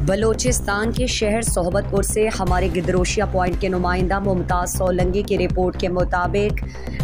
बलोचिस्तान के शहर सोहबतपुर से हमारे गिदरोशिया पॉइंट के नुमाइंदा मुमताज़ सोलंकी की रिपोर्ट के मुताबिक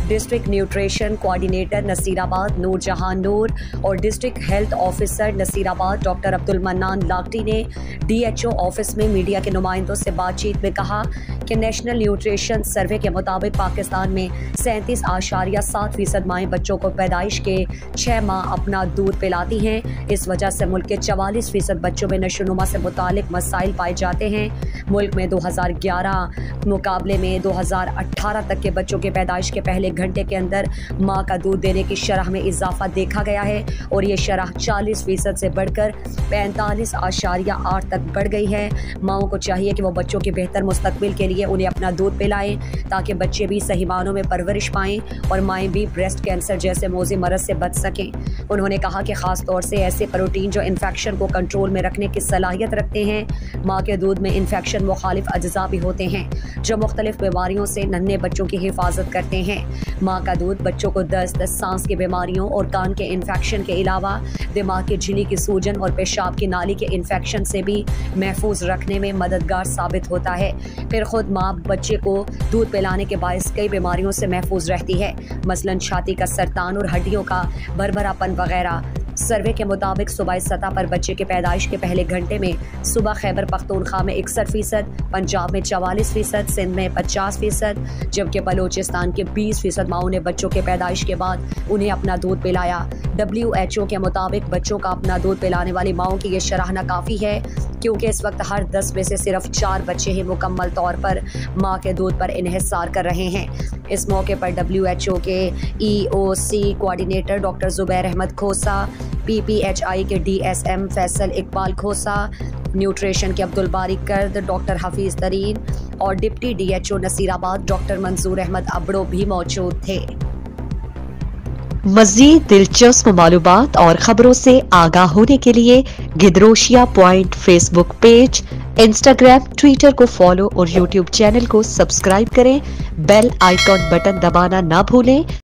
district nutrition coordinator Nasirabad Noorjahan Noor और district health officer Nasirabad doctor Abdul Mannan Lakti ने DHO ऑफिस में मीडिया के नुमाइंदों से बातचीत में कहा कि नेशनल न्यूट्रिशन सर्वे के मुताबिक पाकिस्तान में 37.7% माएँ बच्चों को पैदाइश के 6 माह अपना दूध पिलाती हैं। इस वजह से मुल्क के 44% बच्चों में नशोनुमा से मुतालिक मसाइल पाए जाते हैं। मुल्क में 2011 मुकाबले में 2018 तक के बच्चों के पैदाइश के पहले घंटे के अंदर माँ का दूध देने की शरह में इजाफा देखा गया है और ये शरह 40% से बढ़कर 45.8 तक बढ़ गई है। माँओं को चाहिए कि वो बच्चों के बेहतर मुस्तकबिल के लिए उन्हें अपना दूध पिलाएं ताकि बच्चे भी सही मानों में परवरिश पाएं और माएँ भी ब्रेस्ट कैंसर जैसे मोज़ी मरज़ से बच सकें। उन्होंने कहा कि ख़ास तौर से ऐसे प्रोटीन जो इन्फेक्शन को कंट्रोल में रखने की सलाहियत रखते हैं। माँ के दूध में इन्फेक्शन मुखालिफ अज्जा भी होते हैं जो मुख्तलिफ बीमारियों से नन्हे बच्चों की हिफाजत करते हैं। माँ का दूध बच्चों को दस्त, सांस की बीमारियों और कान के इन्फेक्शन के अलावा दिमाग की झिल्ली की सूजन और पेशाब की नाली के इन्फेक्शन से भी महफूज रखने में मददगार साबित होता है। फिर खुद माँ बच्चे को दूध पिलाने के बायस कई बीमारियों से महफूज रहती है, मसलन छाती का सरतान और हड्डियों का भरभरापन वगैरह। सर्वे के मुताबिक सूबाई सतह पर बच्चे के पैदाइश के पहले घंटे में सुबह खैबर पख्तूनख्वा में 61%, पंजाब में 44%, सिंध में 50%, जबकि बलोचिस्तान के 20% माओं ने बच्चों के पैदाइश के बाद उन्हें अपना दूध पिलाया। WHO के मुताबिक बच्चों का अपना दूध पिलाने वाली माओं की ये शरह नाकाफ़ी है क्योंकि इस वक्त हर 10 में से सिर्फ 4 बच्चे ही मुकम्मल तौर पर माँ के दूध पर इन्हिसार कर रहे हैं। इस मौके पर WHO के EOC coordinator doctor Zubair Ahmed Khosa, PPHI के DSM फैसल इकबाल खोसा, न्यूट्रिशन के अब्दुल बारी कर्द, डॉक्टर हफीज़ तरीन और डिप्टी DHO नसीराबाद डॉक्टर मंजूर अहमद अबड़ो भी मौजूद थे। मज़ीद दिलचस्प मालूमात और खबरों से आगाह होने के लिए Gedrosia point Facebook page, Instagram, Twitter को फॉलो और YouTube चैनल को सब्सक्राइब करें। बेल आइकॉन बटन दबाना ना भूलें